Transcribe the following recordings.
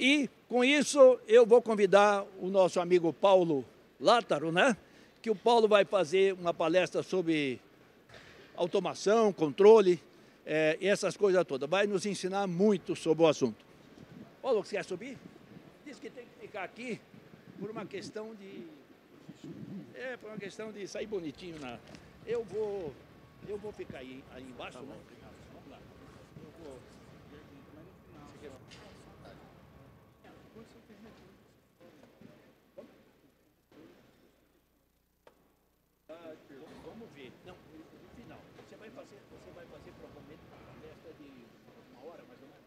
E, com isso, eu vou convidar o nosso amigo Paulo Látaro, né? Que o Paulo vai fazer uma palestra sobre automação, controle, e essas coisas todas. Vai nos ensinar muito sobre o assunto. Paulo, você quer subir? Diz que tem que ficar aqui por uma questão de... por uma questão de sair bonitinho. Eu vou ficar aí embaixo, tá, né? Vamos lá. Eu vou... Vamos ver. Não, no final. Você vai fazer provavelmente uma palestra de 1 hora, mais ou menos.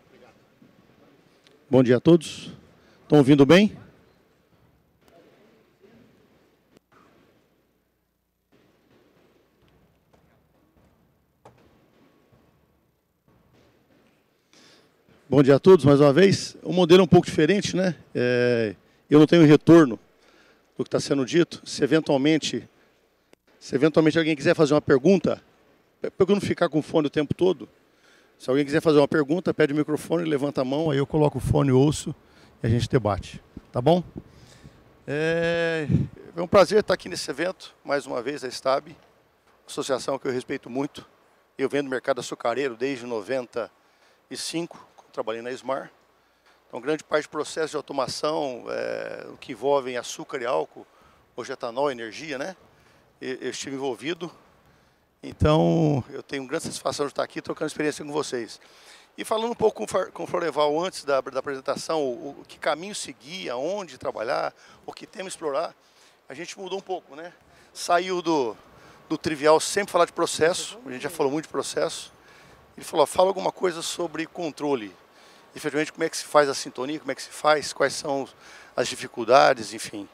Obrigado. Bom dia a todos. Estão ouvindo bem? Bom dia a todos, mais uma vez. O modelo é um pouco diferente, né? Eu não tenho retorno do que está sendo dito. Se eventualmente alguém quiser fazer uma pergunta, para eu não ficar com o fone o tempo todo, se alguém quiser fazer uma pergunta, pede o microfone, levanta a mão, aí eu coloco o fone, ouço e a gente debate. Tá bom? É um prazer estar aqui nesse evento, mais uma vez, a STAB, associação que eu respeito muito. Eu venho do mercado açucareiro desde 95, trabalhei na Smar. Então, grande parte do processo de automação, o que envolve açúcar e álcool, hoje etanol, energia, né? Eu estive envolvido. Então, eu tenho grande satisfação de estar aqui trocando experiência com vocês. E falando um pouco com o Floreval antes da apresentação, o que caminho seguir, aonde trabalhar, o que tema explorar, a gente mudou um pouco, né? Saiu do trivial sempre falar de processo, a gente já falou muito de processo. Ele falou, fala alguma coisa sobre controle. Efetivamente, como é que se faz a sintonia, como é que se faz, quais são as dificuldades, enfim.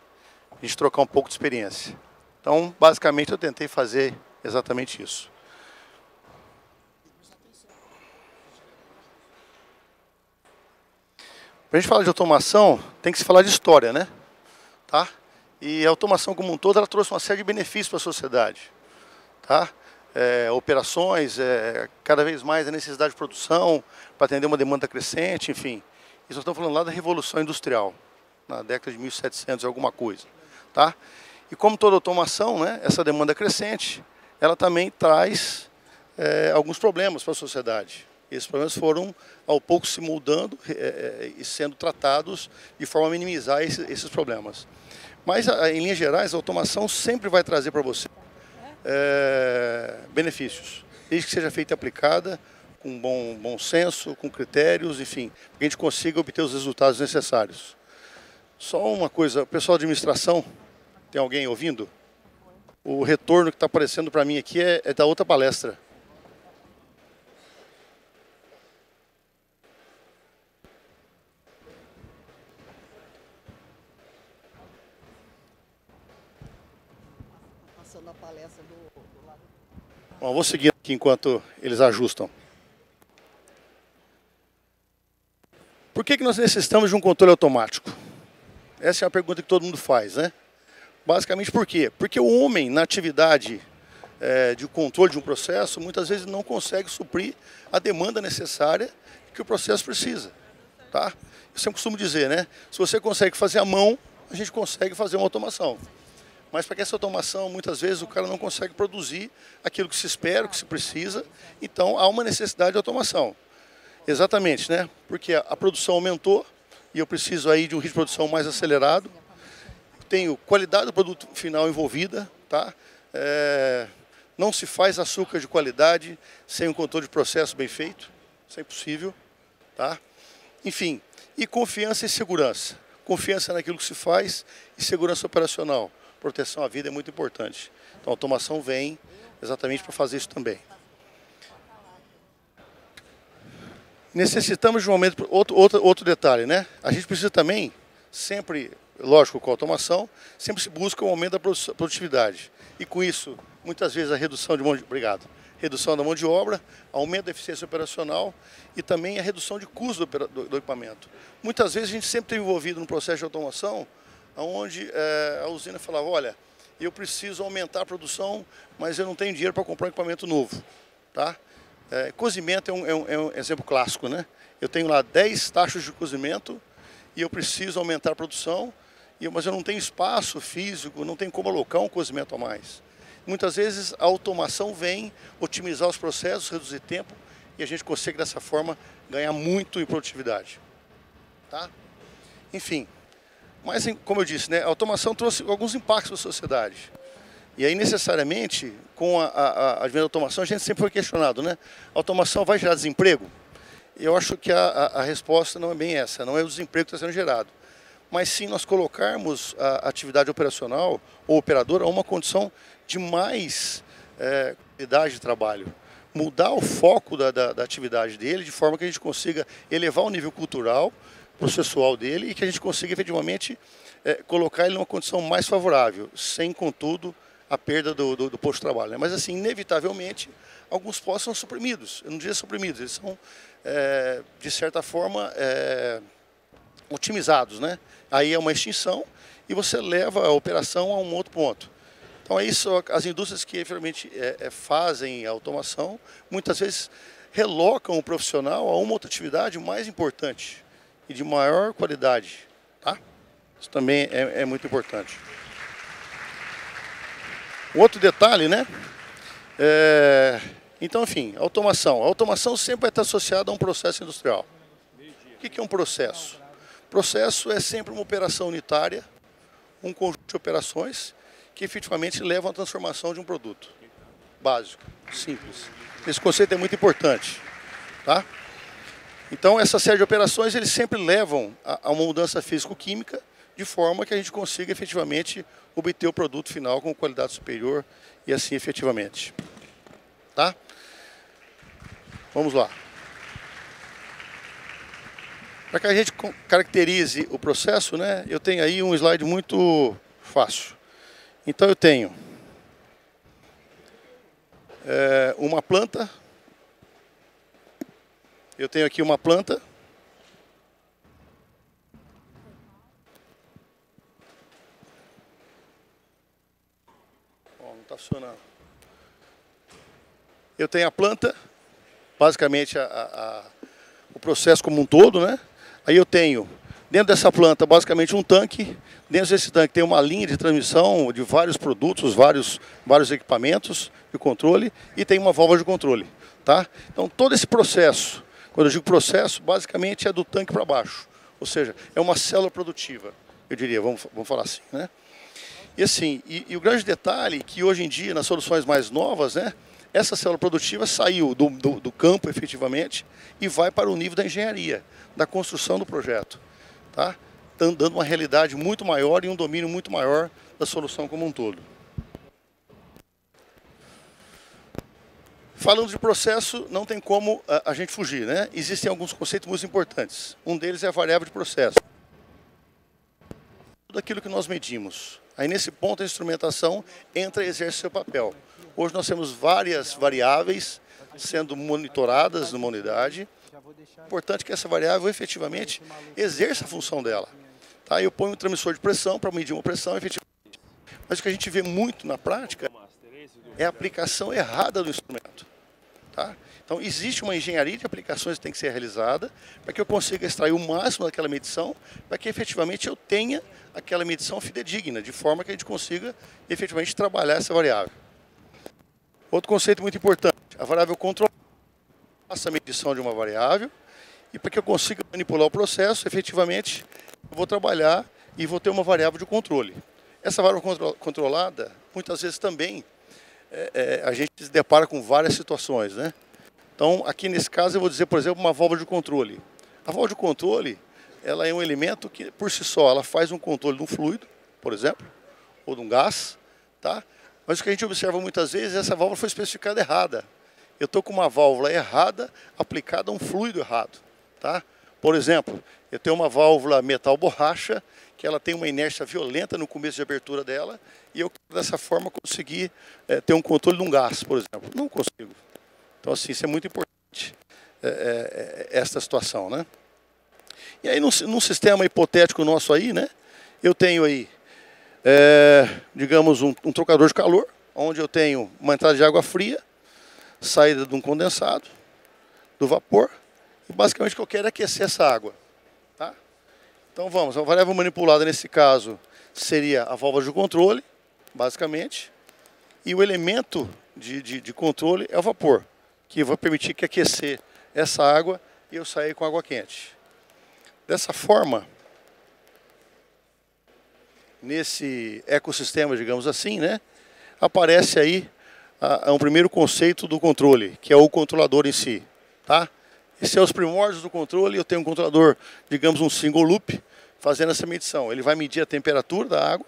A gente trocar um pouco de experiência. Então, basicamente, eu tentei fazer exatamente isso. Para a gente falar de automação, tem que se falar de história, né? Tá? E a automação como um todo, ela trouxe uma série de benefícios para a sociedade. Tá? Operações, cada vez mais a necessidade de produção para atender uma demanda crescente, enfim. Isso nós estamos falando lá da Revolução Industrial, na década de 1700 e alguma coisa. Tá? E como toda automação, né, essa demanda crescente, ela também traz alguns problemas para a sociedade. Esses problemas foram, ao pouco, se moldando e sendo tratados de forma a minimizar esses problemas. Mas, em linhas gerais, a automação sempre vai trazer para você benefícios, desde que seja feita e aplicada, com bom senso, com critérios, enfim, para que a gente consiga obter os resultados necessários. Só uma coisa, o pessoal de administração, tem alguém ouvindo? O retorno que está aparecendo para mim aqui é da outra palestra. Passando a palestra do lado. Bom, vou seguir aqui enquanto eles ajustam. Por que nós necessitamos de um controle automático? Essa é a pergunta que todo mundo faz, né? Basicamente por quê? Porque o homem, na atividade de controle de um processo, muitas vezes não consegue suprir a demanda necessária que o processo precisa. Tá? Eu sempre costumo dizer, né? Se você consegue fazer à mão, a gente consegue fazer uma automação. Mas para que essa automação, muitas vezes, o cara não consegue produzir aquilo que se espera, o que se precisa. Então, há uma necessidade de automação. Exatamente, né? Porque a produção aumentou e eu preciso aí de um ritmo de produção mais acelerado. Tenho qualidade do produto final envolvida, tá? Não se faz açúcar de qualidade sem um controle de processo bem feito. Isso é impossível, tá? Enfim, e confiança e segurança. Confiança naquilo que se faz e segurança operacional. Proteção à vida é muito importante. Então, a automação vem exatamente para fazer isso também. Necessitamos de um momento... Outro detalhe, né? A gente precisa também, sempre, lógico, com a automação, sempre se busca um aumento da produtividade. E com isso, muitas vezes, a redução de mão de... Obrigado. Redução da mão de obra, aumento da eficiência operacional e também a redução de custo do equipamento. Muitas vezes a gente sempre tem envolvido no processo de automação, onde a usina falava, olha, eu preciso aumentar a produção, mas eu não tenho dinheiro para comprar um equipamento novo. Tá? Cozimento é um exemplo clássico, né? Eu tenho lá 10 taxas de cozimento e eu preciso aumentar a produção, mas eu não tenho espaço físico, não tenho como alocar um cozimento a mais. Muitas vezes a automação vem otimizar os processos, reduzir tempo, e a gente consegue dessa forma ganhar muito em produtividade. Tá? Enfim, mas como eu disse, né, a automação trouxe alguns impactos para a sociedade. E aí, necessariamente, com a advento da automação, a gente sempre foi questionado, né? A automação vai gerar desemprego? Eu acho que a resposta não é bem essa, não é o desemprego que está sendo gerado. Mas sim nós colocarmos a atividade operacional ou operadora a uma condição de mais qualidade de trabalho. Mudar o foco da atividade dele de forma que a gente consiga elevar o nível cultural, processual dele e que a gente consiga efetivamente colocar ele numa condição mais favorável, sem, contudo, a perda do posto de trabalho. Né? Mas, assim, inevitavelmente, alguns postos são suprimidos. Eu não diria suprimidos, eles são, de certa forma, otimizados. Né? Aí é uma extinção e você leva a operação a um outro ponto. Então, é isso, as indústrias que, efetivamente, fazem a automação, muitas vezes relocam o profissional a uma outra atividade mais importante e de maior qualidade. Tá? Isso também é muito importante. Outro detalhe, né? Então, enfim, automação. A automação sempre vai estar associada a um processo industrial. O que é um processo? Processo é sempre uma operação unitária, um conjunto de operações que efetivamente levam à transformação de um produto. Básico, simples. Esse conceito é muito importante. Tá? Então, essa série de operações, eles sempre levam a uma mudança físico-química, de forma que a gente consiga efetivamente obter o produto final com qualidade superior e assim efetivamente. Tá? Vamos lá. Para que a gente caracterize o processo, né, eu tenho aí um slide muito fácil. Então eu tenho uma planta, eu tenho aqui uma planta, não está funcionando. Eu tenho a planta, basicamente o processo como um todo, né? Aí eu tenho, dentro dessa planta, basicamente um tanque. Dentro desse tanque tem uma linha de transmissão de vários produtos, vários equipamentos de controle e tem uma válvula de controle. Tá? Então, todo esse processo, quando eu digo processo, basicamente é do tanque para baixo. Ou seja, é uma célula produtiva, eu diria, vamos falar assim. Né? E assim, o grande detalhe é que hoje em dia, nas soluções mais novas, né, essa célula produtiva saiu do campo, efetivamente, e vai para o nível da engenharia, da construção do projeto. Tá? Dando uma realidade muito maior e um domínio muito maior da solução como um todo. Falando de processo, não tem como a gente fugir, né? Existem alguns conceitos muito importantes. Um deles é a variável de processo. Tudo aquilo que nós medimos. Aí, nesse ponto, a instrumentação entra e exerce seu papel. Hoje nós temos várias variáveis sendo monitoradas numa unidade. É importante que essa variável, efetivamente, exerça a função dela. Tá? Eu ponho um transmissor de pressão para medir uma pressão, efetivamente. Mas o que a gente vê muito na prática é a aplicação errada do instrumento. Tá? Então, existe uma engenharia de aplicações que tem que ser realizada para que eu consiga extrair o máximo daquela medição, para que efetivamente eu tenha aquela medição fidedigna, de forma que a gente consiga efetivamente trabalhar essa variável. Outro conceito muito importante, a variável controlada. Faça a medição de uma variável e para que eu consiga manipular o processo, efetivamente, eu vou trabalhar e vou ter uma variável de controle. Essa variável controlada, muitas vezes também, a gente se depara com várias situações, né? Então, aqui nesse caso, eu vou dizer, por exemplo, uma válvula de controle. A válvula de controle, ela é um elemento que, por si só, ela faz um controle de um fluido, por exemplo, ou de um gás, tá? Mas o que a gente observa muitas vezes, essa válvula foi especificada errada. Eu estou com uma válvula errada aplicada a um fluido errado. Tá? Por exemplo, eu tenho uma válvula metal borracha, que ela tem uma inércia violenta no começo de abertura dela, e eu, dessa forma, conseguir ter um controle de um gás, por exemplo. Não consigo. Então, assim, isso é muito importante, esta situação. Né? E aí, num sistema hipotético nosso aí, né, eu tenho aí, digamos, um trocador de calor, onde eu tenho uma entrada de água fria, saída de um condensado, do vapor. E basicamente o que eu quero é aquecer essa água. Tá? Então vamos, a variável manipulada nesse caso seria a válvula de controle, basicamente. E o elemento de controle é o vapor, que vai permitir que aquecer essa água e eu sair com água quente. Dessa forma, nesse ecossistema, digamos assim, né, aparece aí um primeiro conceito do controle, que é o controlador em si. Tá? Esses são os primórdios do controle. Eu tenho um controlador, digamos um single loop, fazendo essa medição. Ele vai medir a temperatura da água,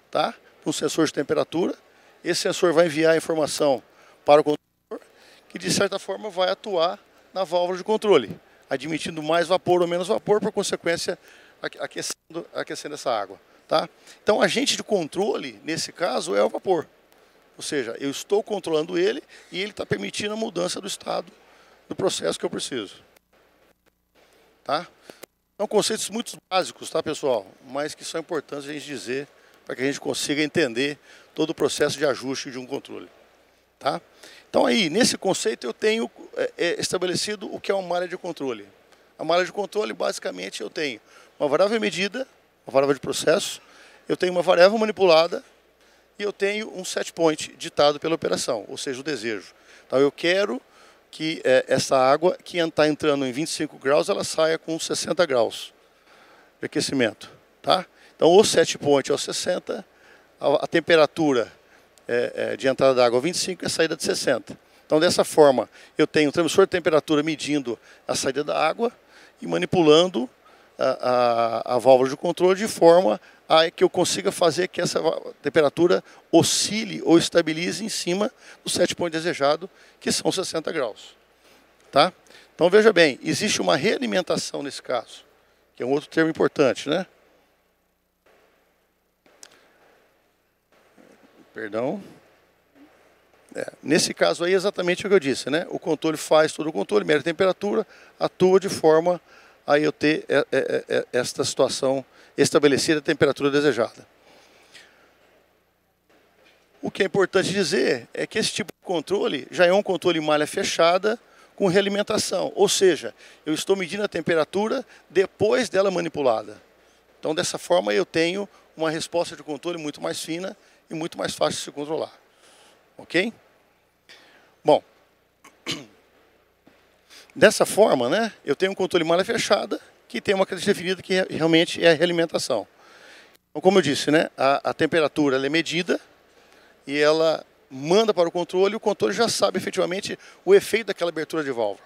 tá? Um sensor de temperatura. Esse sensor vai enviar a informação para o controlador, que de certa forma vai atuar na válvula de controle, admitindo mais vapor ou menos vapor, por consequência aquecendo essa água. Tá? Então, o agente de controle, nesse caso, é o vapor. Ou seja, eu estou controlando ele e ele está permitindo a mudança do estado do processo que eu preciso. Tá? São conceitos muito básicos, tá, pessoal? Mas que são importantes a gente dizer para que a gente consiga entender todo o processo de ajuste de um controle. Tá? Então, aí, nesse conceito, eu tenho estabelecido o que é uma malha de controle. A malha de controle, basicamente, eu tenho uma variável medida, uma variável de processo, eu tenho uma variável manipulada e eu tenho um set point ditado pela operação, ou seja, o desejo. Então, eu quero que essa água que está entrando em 25 graus, ela saia com 60 graus de aquecimento. Tá? Então, o set point é o 60, a temperatura de entrada da água é 25 e a saída de 60. Então, dessa forma, eu tenho um transmissor de temperatura medindo a saída da água e manipulando a válvula de controle de forma a que eu consiga fazer que essa temperatura oscile ou estabilize em cima do set point desejado, que são 60 graus. Tá? Então, veja bem, existe uma realimentação nesse caso, que é um outro termo importante, né? Perdão. Nesse caso aí, exatamente o que eu disse, né? O controle faz todo o controle, mede a temperatura, atua de forma a eu ter esta situação estabelecida, a temperatura desejada. O que é importante dizer é que esse tipo de controle já é um controle malha fechada com realimentação, ou seja, eu estou medindo a temperatura depois dela manipulada. Então, dessa forma, eu tenho uma resposta de controle muito mais fina e muito mais fácil de se controlar. Ok? Bom, dessa forma, né, eu tenho um controle malha fechada que tem uma característica definida que realmente é a realimentação. Então, como eu disse, né, a temperatura ela é medida e ela manda para o controle já sabe efetivamente o efeito daquela abertura de válvula.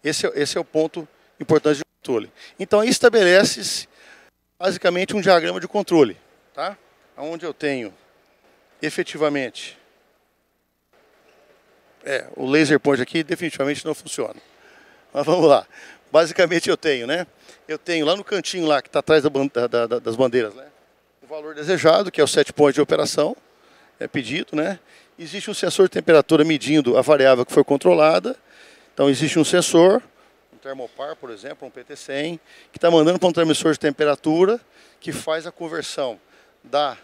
Esse é o ponto importante do controle. Então, aí estabelece-se basicamente um diagrama de controle, tá? Onde eu tenho efetivamente o laser point aqui definitivamente não funciona. Mas vamos lá. Basicamente eu tenho, né? Eu tenho lá no cantinho lá que está atrás das bandeiras, né? O valor desejado, que é o set point de operação, é pedido, né? Existe um sensor de temperatura medindo a variável que foi controlada. Então existe um sensor, um termopar, por exemplo, um PT100, que está mandando para um transmissor de temperatura que faz a conversão da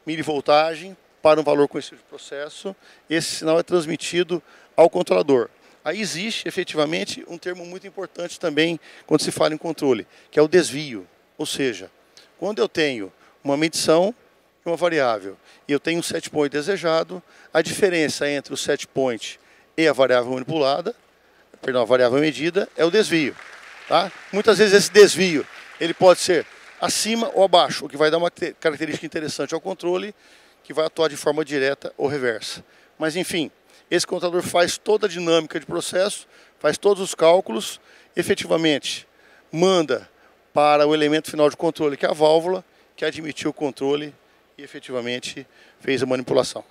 milivoltagem para um valor conhecido de processo. Esse sinal é transmitido ao controlador. Aí existe, efetivamente, um termo muito importante também quando se fala em controle, que é o desvio. Ou seja, quando eu tenho uma medição de uma variável e eu tenho um set point desejado, a diferença entre o set point e a variável manipulada, perdão, a variável medida, é o desvio. Tá? Muitas vezes esse desvio ele pode ser acima ou abaixo, o que vai dar uma característica interessante ao controle, que vai atuar de forma direta ou reversa. Mas, enfim, esse controlador faz toda a dinâmica de processo, faz todos os cálculos, efetivamente manda para o elemento final de controle, que é a válvula, que admitiu o controle e efetivamente fez a manipulação.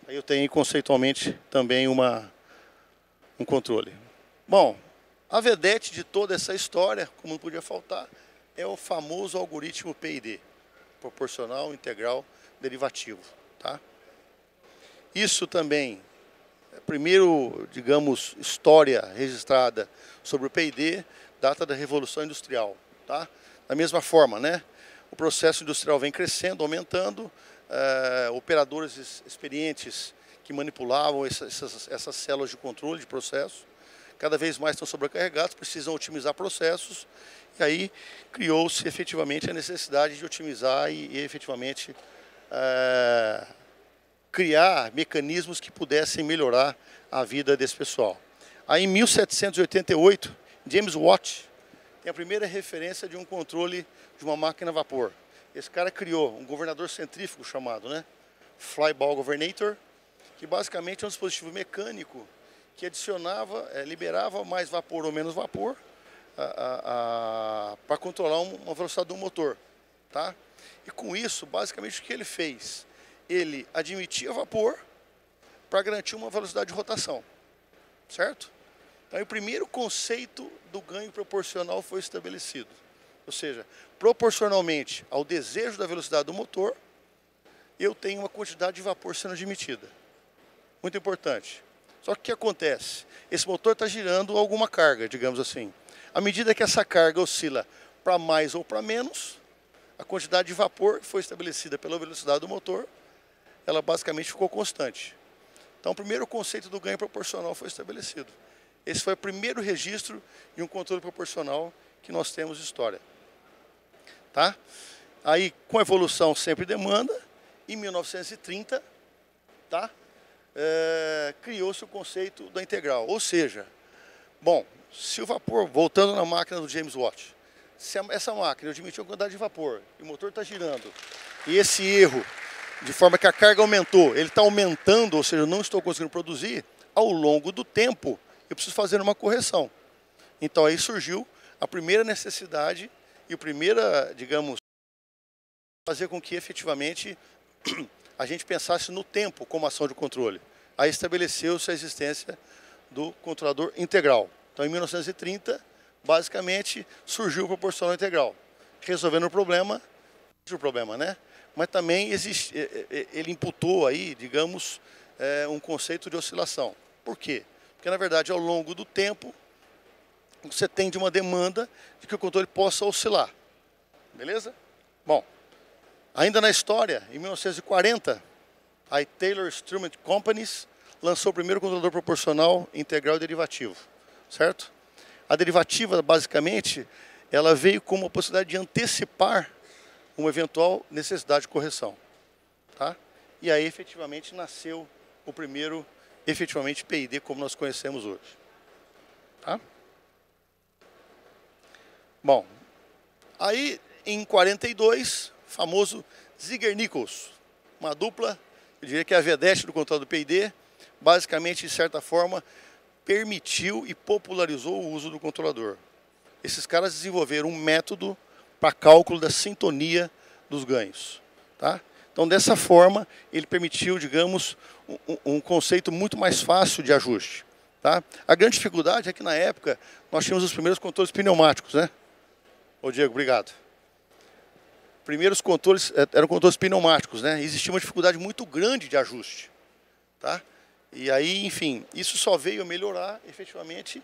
Aí eu tenho conceitualmente também um controle. Bom, a vedete de toda essa história, como não podia faltar, é o famoso algoritmo PID, proporcional, integral, derivativo. Tá? Isso também, primeiro, digamos, história registrada sobre o PID, data da Revolução Industrial. Tá? Da mesma forma, né? O processo industrial vem crescendo, aumentando, operadores experientes que manipulavam essas células de controle de processo. Cada vez mais estão sobrecarregados, precisam otimizar processos. E aí criou-se efetivamente a necessidade de otimizar e efetivamente criar mecanismos que pudessem melhorar a vida desse pessoal. Aí em 1788, James Watt tem a primeira referência de um controle de uma máquina a vapor. Esse cara criou um governador centrífugo chamado, né, Flyball Governator, que basicamente é um dispositivo mecânico que adicionava, liberava mais vapor ou menos vapor para controlar uma velocidade do motor. Tá? E com isso, basicamente o que ele fez? Ele admitia vapor para garantir uma velocidade de rotação. Certo? Então, o primeiro conceito do ganho proporcional foi estabelecido. Ou seja, proporcionalmente ao desejo da velocidade do motor, eu tenho uma quantidade de vapor sendo admitida. Muito importante. Só que o que acontece? Esse motor está girando alguma carga, digamos assim. À medida que essa carga oscila para mais ou para menos, a quantidade de vapor que foi estabelecida pela velocidade do motor, ela basicamente ficou constante. Então, o primeiro conceito do ganho proporcional foi estabelecido. Esse foi o primeiro registro de um controle proporcional que nós temos de história. Tá? Aí, com a evolução sempre demanda, em 1930, tá? Criou-se o conceito da integral. Ou seja, bom, se o vapor, voltando na máquina do James Watt, se essa máquina admitiu a quantidade de vapor e o motor está girando, e esse erro, de forma que a carga aumentou, ele está aumentando, ou seja, eu não estou conseguindo produzir, ao longo do tempo, eu preciso fazer uma correção. Então aí surgiu a primeira necessidade e a primeira, digamos, fazer com que efetivamente a gente pensasse no tempo como ação de controle. Aí estabeleceu-se a existência do controlador integral. Então, em 1930, basicamente, surgiu o proporcional integral, resolvendo o problema, né? Mas também ele imputou aí, digamos, um conceito de oscilação. Por quê? Porque, na verdade, ao longo do tempo, você tem de uma demanda de que o controle possa oscilar. Beleza? Bom, ainda na história, em 1940, a Taylor Instrument Companies lançou o primeiro controlador proporcional integral e derivativo, certo? A derivativa, basicamente, ela veio com uma possibilidade de antecipar uma eventual necessidade de correção, tá? E aí, efetivamente, nasceu o primeiro, efetivamente, PID como nós conhecemos hoje, tá? Bom, aí, em 42, famoso Ziegler-Nichols, uma dupla, eu diria que é a vedete do controle do PID, basicamente, de certa forma, permitiu e popularizou o uso do controlador. Esses caras desenvolveram um método para cálculo da sintonia dos ganhos. Tá? Então, dessa forma, ele permitiu, digamos, um conceito muito mais fácil de ajuste. Tá? A grande dificuldade é que, na época, nós tínhamos os primeiros controles pneumáticos, né? Ô, Diego, obrigado. Primeiros controles eram controles pneumáticos, né? Existia uma dificuldade muito grande de ajuste. Tá? E aí, enfim, isso só veio a melhorar, efetivamente,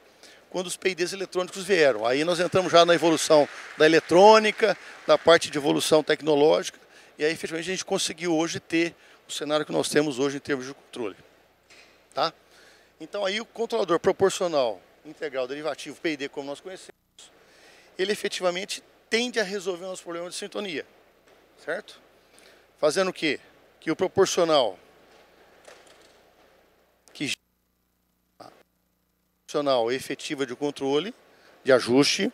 quando os PIDs eletrônicos vieram. Aí nós entramos já na evolução da eletrônica, da parte de evolução tecnológica, e aí, efetivamente, a gente conseguiu hoje ter o cenário que nós temos hoje em termos de controle. Tá? Então, aí o controlador proporcional, integral, derivativo, PID, como nós conhecemos, ele efetivamente tende a resolver os nossos problemas de sintonia. Certo? Fazendo o quê? Que o proporcional, efetiva de controle, de ajuste,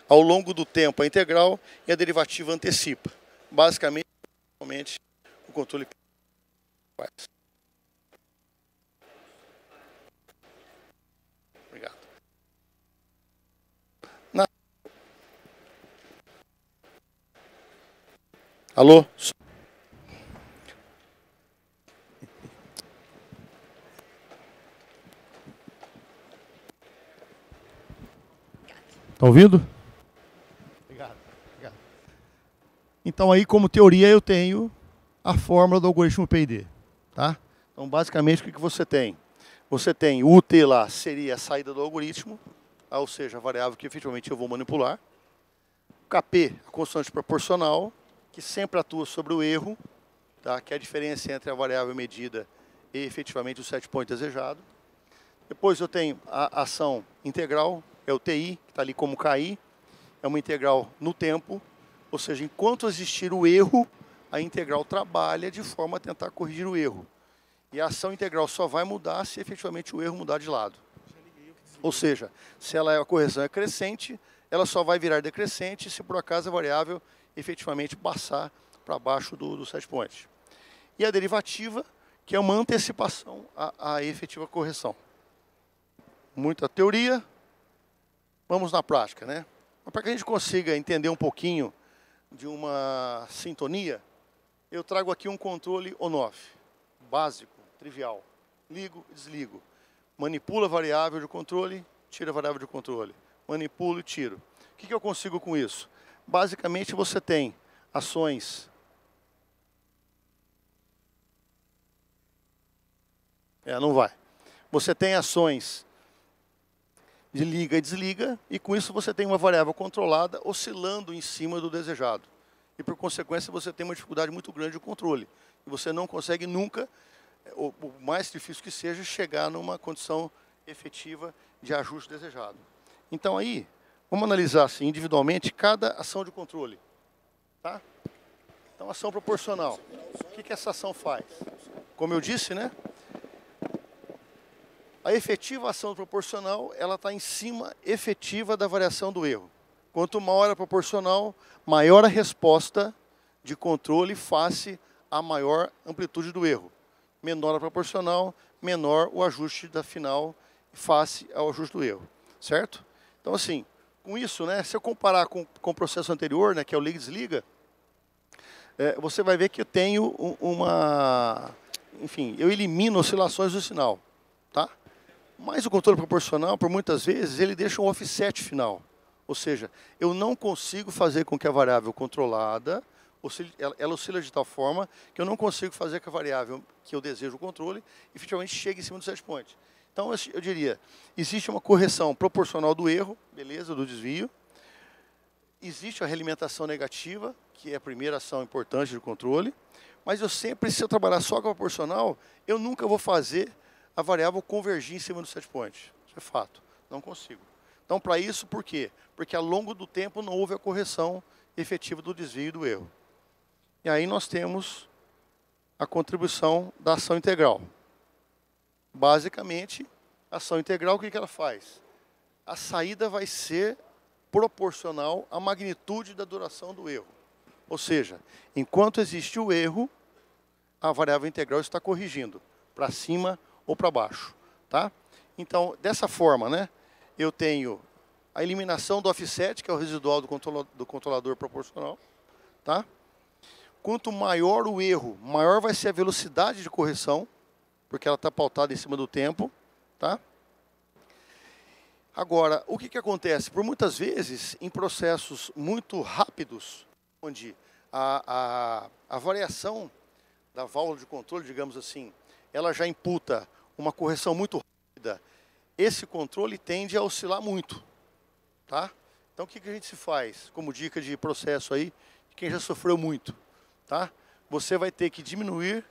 ao longo do tempo a integral e a derivativa antecipa. Basicamente, o controle faz. Obrigado. Alô? Está ouvindo? Obrigado. Então, aí, como teoria, eu tenho a fórmula do algoritmo PID. Tá? Então, basicamente, o que você tem? Você tem o UT lá, seria a saída do algoritmo, ou seja, a variável que efetivamente eu vou manipular. O KP, a constante proporcional, que sempre atua sobre o erro, tá? Que é a diferença entre a variável medida efetivamente o set point desejado. Depois eu tenho a ação integral, é o TI, que está ali como KI, é uma integral no tempo, ou seja, enquanto existir o erro, a integral trabalha de forma a tentar corrigir o erro. E a ação integral só vai mudar se efetivamente o erro mudar de lado. Ou seja, se a correção é crescente, ela só vai virar decrescente se por acaso a variável efetivamente passar para baixo do set point. E a derivativa, que é uma antecipação à efetiva correção. Muita teoria, vamos na prática, né? Para que a gente consiga entender um pouquinho de uma sintonia, eu trago aqui um controle on-off, básico, trivial. Ligo e desligo. Manipulo a variável de controle, tiro a variável de controle. Manipulo e tiro. O que eu consigo com isso? Basicamente, você tem ações... não vai. Você tem ações de liga e desliga, e com isso você tem uma variável controlada oscilando em cima do desejado. E, por consequência, você tem uma dificuldade muito grande de controle. E você não consegue nunca, o mais difícil que seja, chegar numa condição efetiva de ajuste desejado. Então, aí, vamos analisar assim, individualmente cada ação de controle. Tá? Então, ação proporcional. O que essa ação faz? Como eu disse, né? A efetiva ação proporcional, ela está em cima efetiva da variação do erro. Quanto maior a proporcional, maior a resposta de controle face à maior amplitude do erro. Menor a proporcional, menor o ajuste da final face ao ajuste do erro. Certo? Então, assim, com isso, né, se eu comparar com o processo anterior, né, que é o liga e desliga, você vai ver que eu tenho enfim, eu elimino oscilações do sinal. Tá? Mas o controle proporcional, por muitas vezes, ele deixa um offset final. Ou seja, eu não consigo fazer com que a variável controlada, ela oscila de tal forma que eu não consigo fazer com que a variável que eu desejo o controle efetivamente chegue em cima do set point. Então, eu diria, existe uma correção proporcional do erro, beleza, do desvio. Existe a realimentação negativa, que é a primeira ação importante do controle. Mas eu sempre, se eu trabalhar só com a proporcional, eu nunca vou fazer a variável convergir em cima do set point. Isso é fato. Não consigo. Então, para isso, por quê? Porque ao longo do tempo não houve a correção efetiva do desvio e do erro. E aí nós temos a contribuição da ação integral. Basicamente, a ação integral, o que ela faz? A saída vai ser proporcional à magnitude da duração do erro. Ou seja, enquanto existe o erro, a variável integral está corrigindo para cima ou para baixo. Tá? Então, dessa forma, né, eu tenho a eliminação do offset, que é o residual do controlador proporcional. Tá? Quanto maior o erro, maior vai ser a velocidade de correção, porque ela está pautada em cima do tempo. Tá? Agora, o que acontece? Por muitas vezes, em processos muito rápidos, onde a variação da válvula de controle, digamos assim, ela já imputa uma correção muito rápida, esse controle tende a oscilar muito. Tá? Então, o que a gente se faz como dica de processo aí, quem já sofreu muito? Tá? Você vai ter que diminuir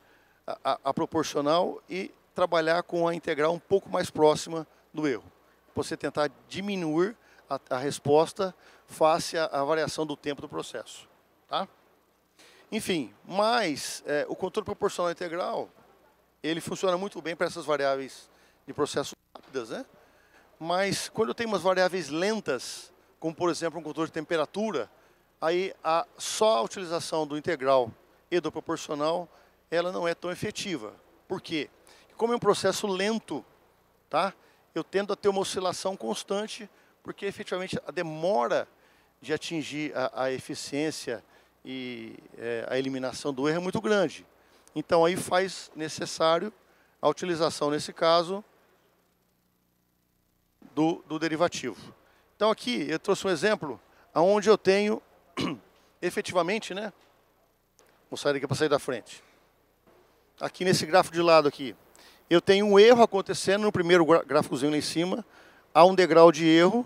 a proporcional e trabalhar com a integral um pouco mais próxima do erro. Você tentar diminuir a resposta face à variação do tempo do processo. Tá? Enfim, mas o controle proporcional integral, ele funciona muito bem para essas variáveis de processos rápidas, né? Mas quando eu tenho umas variáveis lentas, como por exemplo um controle de temperatura, aí só a utilização do integral e do proporcional, ela não é tão efetiva. Por quê? Como é um processo lento, tá? Eu tendo a ter uma oscilação constante, porque efetivamente a demora de atingir a eficiência e a eliminação do erro é muito grande. Então aí faz necessário a utilização, nesse caso, do derivativo. Então aqui eu trouxe um exemplo onde eu tenho efetivamente, né? Vou sair daqui para sair da frente. Aqui nesse gráfico de lado aqui, eu tenho um erro acontecendo no primeiro gráficozinho lá em cima, há um degrau de erro,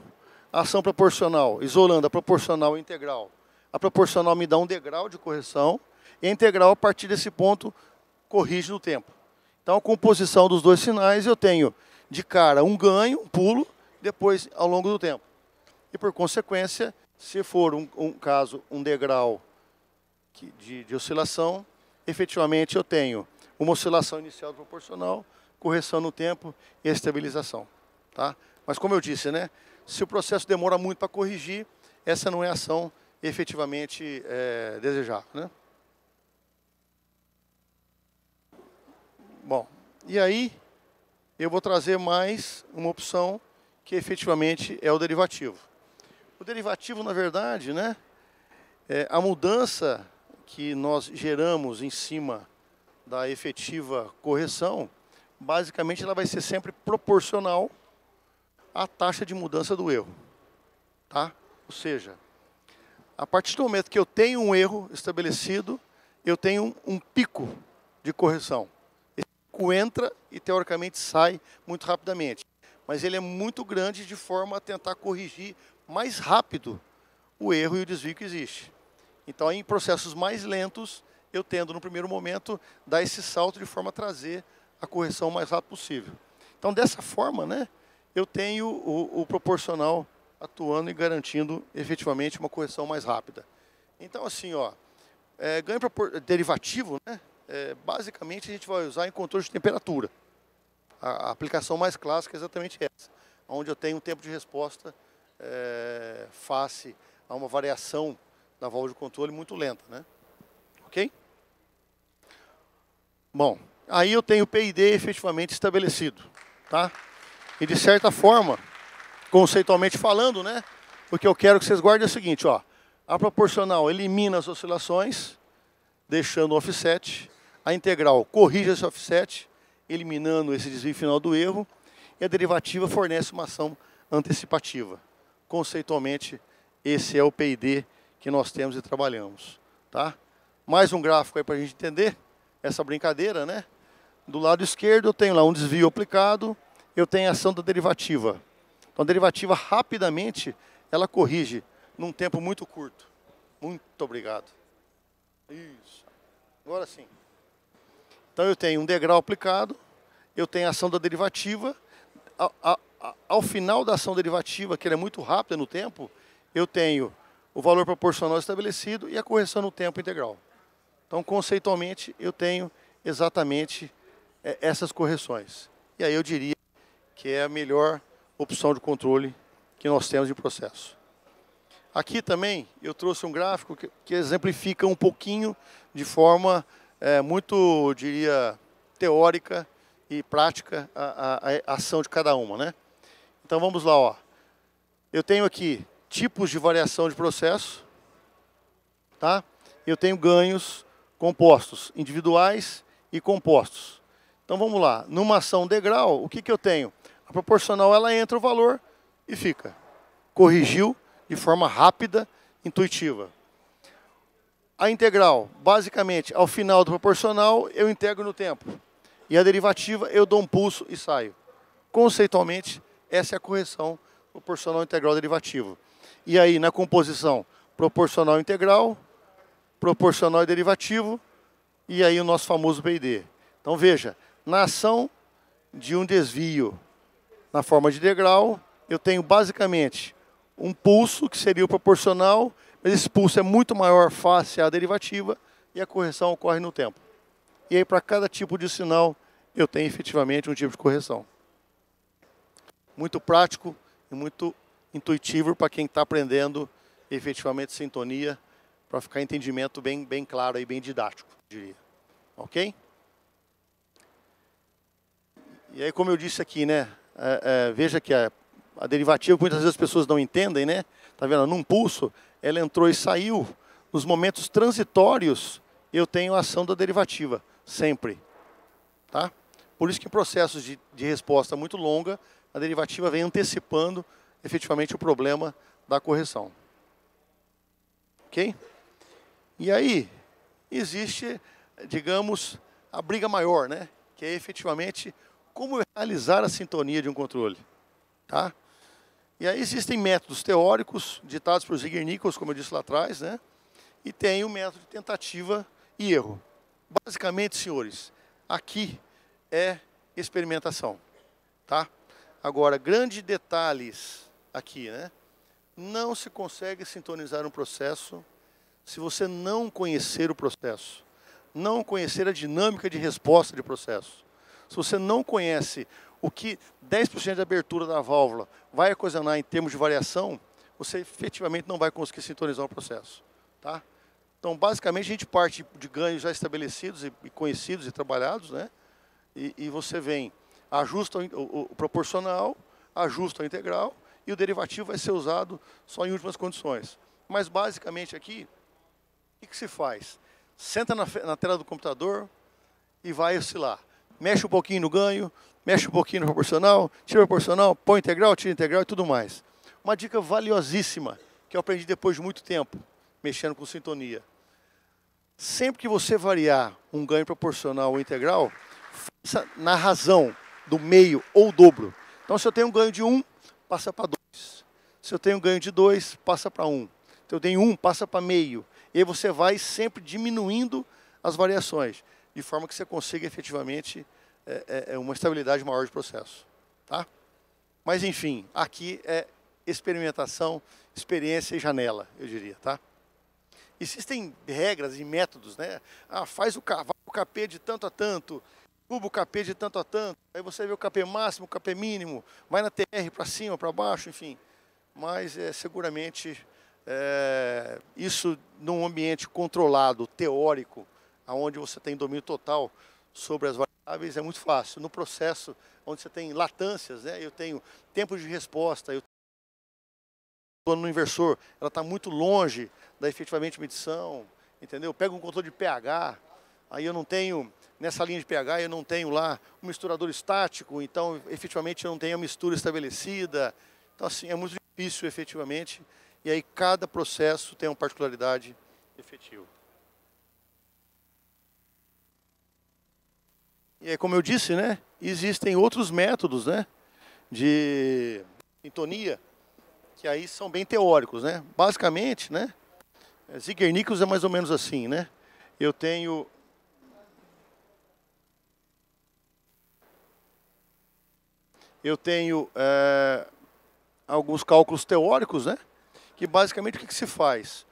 ação proporcional, isolando a proporcional e a integral. A proporcional me dá um degrau de correção, e a integral, a partir desse ponto, corrige no tempo. Então, a composição dos dois sinais, eu tenho de cara um ganho, um pulo, depois ao longo do tempo. E, por consequência, se for um caso, um degrau de oscilação, efetivamente eu tenho uma oscilação inicial proporcional, correção no tempo e estabilização. Tá? Mas, como eu disse, né, se o processo demora muito para corrigir, essa não é a ação efetivamente desejável. Né? Bom, e aí eu vou trazer mais uma opção que efetivamente é o derivativo. O derivativo, na verdade, né, a mudança que nós geramos em cima da efetiva correção, basicamente ela vai ser sempre proporcional à taxa de mudança do erro. Tá? Ou seja, a partir do momento que eu tenho um erro estabelecido, eu tenho um pico de correção. Esse pico entra e, teoricamente, sai muito rapidamente. Mas ele é muito grande de forma a tentar corrigir mais rápido o erro e o desvio que existe. Então, em processos mais lentos, eu tendo, no primeiro momento, dar esse salto de forma a trazer a correção o mais rápido possível. Então, dessa forma, né, eu tenho o proporcional atuando e garantindo efetivamente uma correção mais rápida. Então, assim, ó, ganho derivativo, né, basicamente a gente vai usar em controle de temperatura. A aplicação mais clássica é exatamente essa, onde eu tenho um tempo de resposta face a uma variação da válvula de controle muito lenta, né? Ok? Bom, aí eu tenho o PID efetivamente estabelecido, tá? E de certa forma, conceitualmente falando, né? O que eu quero que vocês guardem é o seguinte, ó. A proporcional elimina as oscilações, deixando o offset. A integral corrige esse offset, eliminando esse desvio final do erro. E a derivativa fornece uma ação antecipativa. Conceitualmente, esse é o PID que nós temos e trabalhamos. Tá? Mais um gráfico aí para a gente entender essa brincadeira, né? Do lado esquerdo eu tenho lá um desvio aplicado, eu tenho a ação da derivativa. Então a derivativa rapidamente, ela corrige num tempo muito curto. Muito obrigado. Isso. Agora sim. Então eu tenho um degrau aplicado, eu tenho a ação da derivativa. Ao final da ação derivativa, que ela é muito rápida no tempo, eu tenho o valor proporcional estabelecido e a correção no tempo integral. Então, conceitualmente, eu tenho exatamente essas correções. E aí eu diria que é a melhor opção de controle que nós temos de processo. Aqui também eu trouxe um gráfico que exemplifica um pouquinho de forma muito, diria, teórica e prática a ação de cada uma, né? Então vamos lá, ó. Eu tenho aqui tipos de variação de processo, tá? Eu tenho ganhos compostos, individuais e compostos. Então vamos lá, numa ação degrau, o que eu tenho? A proporcional, ela entra o valor e fica. Corrigiu de forma rápida, intuitiva. A integral, basicamente, ao final do proporcional, eu integro no tempo. E a derivativa, eu dou um pulso e saio. Conceitualmente, essa é a correção proporcional integral derivativa. E aí, na composição, proporcional integral, proporcional e derivativo, e aí o nosso famoso PID. Então, veja, na ação de um desvio na forma de degrau, eu tenho basicamente um pulso, que seria o proporcional, mas esse pulso é muito maior face à derivativa, e a correção ocorre no tempo. E aí, para cada tipo de sinal, eu tenho efetivamente um tipo de correção. Muito prático e muito intuitivo para quem está aprendendo efetivamente sintonia, para ficar entendimento bem claro e bem didático, diria. Ok? E aí, como eu disse aqui, né? Veja que a derivativa, muitas vezes as pessoas não entendem, né? Tá vendo? Num pulso, ela entrou e saiu. Nos momentos transitórios, eu tenho a ação da derivativa, sempre. Tá? Por isso que em processos de resposta muito longa, a derivativa vem antecipando efetivamente o problema da correção. Ok? E aí, existe, digamos, a briga maior, né? Que é efetivamente como realizar a sintonia de um controle. Tá? E aí existem métodos teóricos ditados por Ziegler-Nichols, como eu disse lá atrás, né? E tem o método de tentativa e erro. Basicamente, senhores, aqui é experimentação, tá? Agora, grandes detalhes aqui, né? Não se consegue sintonizar um processo se você não conhecer o processo, não conhecer a dinâmica de resposta de processo. Se você não conhece o que 10% de abertura da válvula vai ocasionar em termos de variação, você efetivamente não vai conseguir sintonizar o processo, tá? Então, basicamente, a gente parte de ganhos já estabelecidos e conhecidos e trabalhados, né? E você vem, ajusta o proporcional, ajusta o integral, e o derivativo vai ser usado só em últimas condições. Mas, basicamente, aqui, o que se faz? Senta na tela do computador e vai oscilar. Mexe um pouquinho no ganho, mexe um pouquinho no proporcional, tira o proporcional, põe integral, tira integral e tudo mais. Uma dica valiosíssima, que eu aprendi depois de muito tempo, mexendo com sintonia. Sempre que você variar um ganho proporcional ou integral, faça na razão do meio ou dobro. Então, se eu tenho um ganho de 1, passa para 2. Se eu tenho um ganho de 2, passa para 1. Se eu tenho 1, passa para meio. E aí você vai sempre diminuindo as variações, de forma que você consiga efetivamente uma estabilidade maior de processo. Tá? Mas, enfim, aqui é experimentação, experiência e janela, eu diria. Tá? Existem regras e métodos, né? Faz o KP de tanto a tanto, cubo o KP de tanto a tanto, aí você vê o KP máximo, o KP mínimo, vai na TR para cima, para baixo, enfim. Mas seguramente isso num ambiente controlado, teórico, onde você tem domínio total sobre as variáveis, é muito fácil. No processo, onde você tem latências, né? Eu tenho tempo de resposta, eu no inversor, ela está muito longe da efetivamente medição, entendeu? Pega um controle de pH, aí eu não tenho, nessa linha de pH, eu não tenho lá um misturador estático, então efetivamente eu não tenho a mistura estabelecida. Então assim, é muito difícil efetivamente, e aí cada processo tem uma particularidade efetiva. E aí, como eu disse, né, existem outros métodos, né, de sintonia, que aí são bem teóricos, né? Basicamente, né? Ziegler-Nichols é mais ou menos assim, né? Eu tenho alguns cálculos teóricos, né? Que basicamente o que se faz?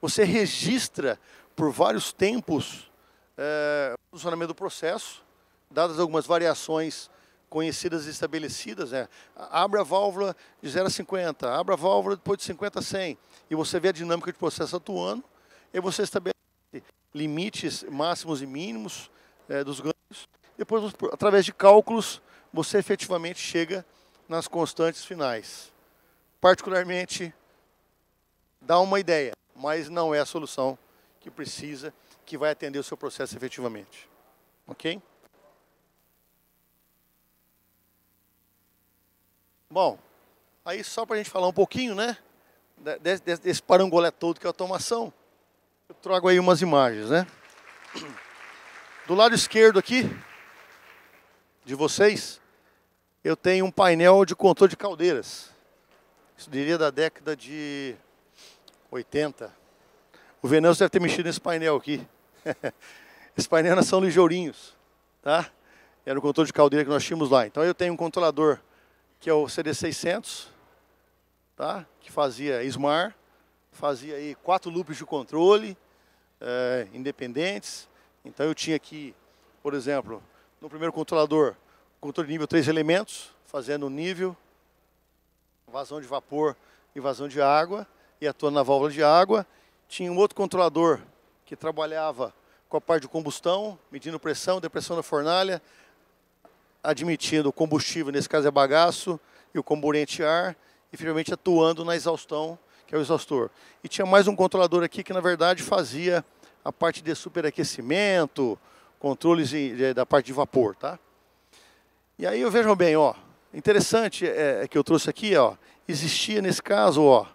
Você registra por vários tempos o funcionamento do processo, dadas algumas variações conhecidas e estabelecidas, né? Abre a válvula de 0 a 50, abre a válvula depois de 50 a 100, e você vê a dinâmica de processo atuando, e você estabelece limites máximos e mínimos dos ganhos. Depois, através de cálculos, você efetivamente chega nas constantes finais. Particularmente, dá uma ideia, mas não é a solução que precisa, que vai atender o seu processo efetivamente. Ok? Bom, aí só para a gente falar um pouquinho, né, desse parangolé todo que é a automação, eu trago aí umas imagens, né. Do lado esquerdo aqui, de vocês, eu tenho um painel de controle de caldeiras. Isso diria da década de 80. O Venâncio deve ter mexido nesse painel aqui. Esse painel era São Lijourinhos, tá? Era o controle de caldeira que nós tínhamos lá. Então eu tenho um controlador que é o CD600, tá? Que fazia SMAR, fazia aí 4 loops de controle independentes. Então eu tinha aqui, por exemplo, no primeiro controlador, controle de nível 3 elementos, fazendo nível, vazão de vapor e vazão de água, e atuando na válvula de água. Tinha um outro controlador que trabalhava com a parte de combustão, medindo pressão, depressão da fornalha, admitindo o combustível, nesse caso é bagaço, e o comburente ar, e finalmente atuando na exaustão, que é o exaustor. E tinha mais um controlador aqui que, na verdade, fazia a parte de superaquecimento, controles da parte de vapor, tá? E aí, vejam bem, ó, interessante que eu trouxe aqui, ó, existia nesse caso, ó,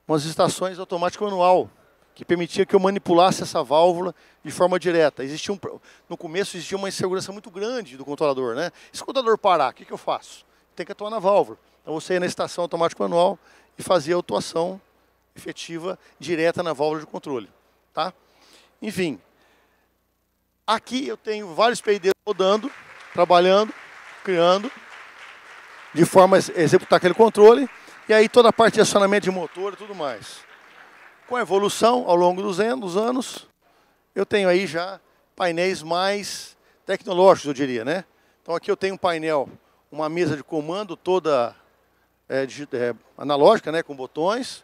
umas estações automática manual, que permitia que eu manipulasse essa válvula de forma direta. No começo existia uma insegurança muito grande do controlador, né? Se o controlador parar, o que eu faço? Tem que atuar na válvula. Então você ia na estação automática manual e fazia a atuação efetiva direta na válvula de controle, tá? Enfim, aqui eu tenho vários PIDs rodando, trabalhando, criando, de forma a executar aquele controle, e aí toda a parte de acionamento de motor e tudo mais. Com a evolução, ao longo dos anos, eu tenho aí já painéis mais tecnológicos, eu diria, né? Então aqui eu tenho um painel, uma mesa de comando toda analógica, né, com botões.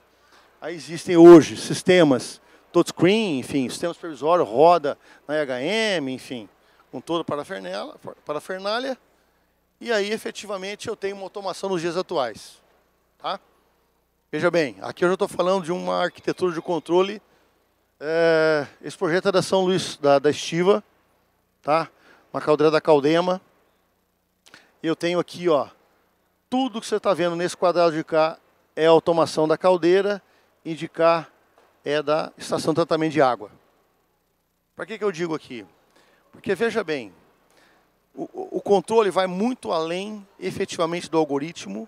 Aí existem hoje sistemas touchscreen, enfim, sistema supervisório, roda na IHM, enfim, com toda a parafernália. E aí, efetivamente, eu tenho uma automação nos dias atuais. Tá? Veja bem, aqui eu já estou falando de uma arquitetura de controle. Esse projeto é da São Luís, da Estiva, tá? Uma caldeira da Caldema. Eu tenho aqui, ó, tudo que você está vendo nesse quadrado de cá é a automação da caldeira, e de cá é da estação de tratamento de água. Para que eu digo aqui? Porque, veja bem, o controle vai muito além, efetivamente, do algoritmo,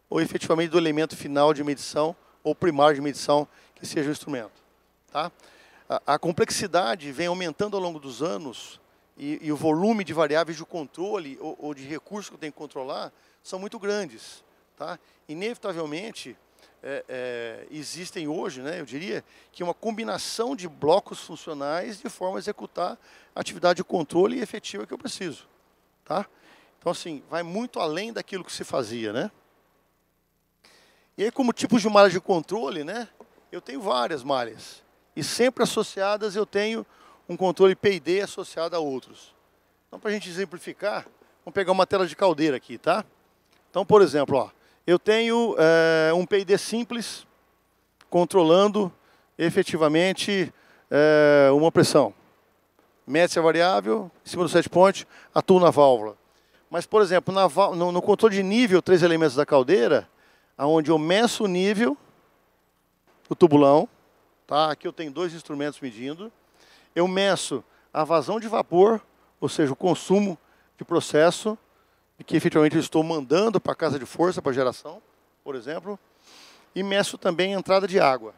ou efetivamente do elemento final de medição, ou primário de medição, que seja o instrumento. Tá? A complexidade vem aumentando ao longo dos anos, e o volume de variáveis de controle, ou de recursos que eu tenho que controlar, são muito grandes. Tá? Inevitavelmente, existem hoje, né, eu diria, que uma combinação de blocos funcionais de forma a executar a atividade de controle efetiva que eu preciso. Tá? Então, assim, vai muito além daquilo que se fazia, né? E aí, como tipos de malha de controle, né, eu tenho várias malhas. E sempre associadas eu tenho um controle PID associado a outros. Então, para a gente exemplificar, vamos pegar uma tela de caldeira aqui, tá? Então, por exemplo, ó, eu tenho um PID simples controlando efetivamente uma pressão. Mede-se a variável, em cima do set point, atua na válvula. Mas, por exemplo, no controle de nível, 3 elementos da caldeira, onde eu meço o nível do tubulão, tá? Aqui eu tenho 2 instrumentos medindo. Eu meço a vazão de vapor, ou seja, o consumo de processo, que efetivamente eu estou mandando para a casa de força, para geração, por exemplo, e meço também a entrada de água.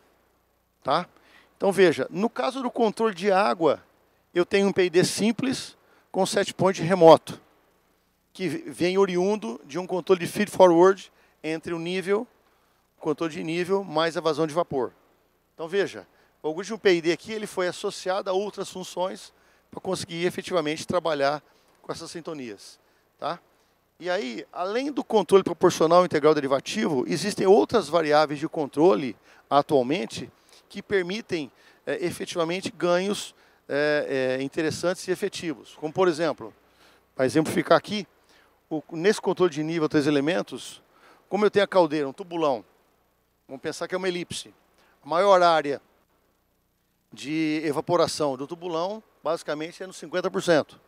Tá? Então veja, no caso do controle de água, eu tenho um PID simples com set point remoto, que vem oriundo de um controle de feed forward entre o nível, o controle de nível, mais a vazão de vapor. Então veja, o algoritmo PID aqui ele foi associado a outras funções para conseguir efetivamente trabalhar com essas sintonias. Tá? E aí, além do controle proporcional integral derivativo, existem outras variáveis de controle, atualmente, que permitem efetivamente ganhos interessantes e efetivos. Como, por exemplo, para exemplificar aqui, nesse controle de nível 3 elementos, como eu tenho a caldeira, um tubulão, vamos pensar que é uma elipse. A maior área de evaporação do tubulão, basicamente, é nos 50%.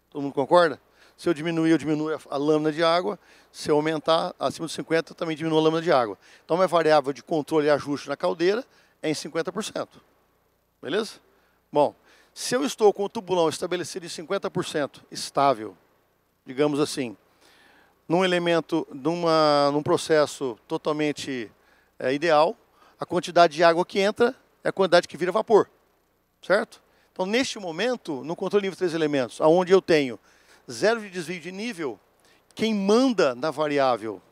Todo mundo concorda? Se eu diminuir, eu diminuo a lâmina de água. Se eu aumentar acima de 50%, eu também diminuo a lâmina de água. Então, minha variável de controle e ajuste na caldeira é em 50%. Beleza? Bom, se eu estou com o tubulão estabelecido em 50% estável, digamos assim, num elemento, num processo totalmente ideal, a quantidade de água que entra é a quantidade que vira vapor. Certo? Então, neste momento, no controle nível 3 elementos, onde eu tenho zero de desvio de nível, quem manda na variável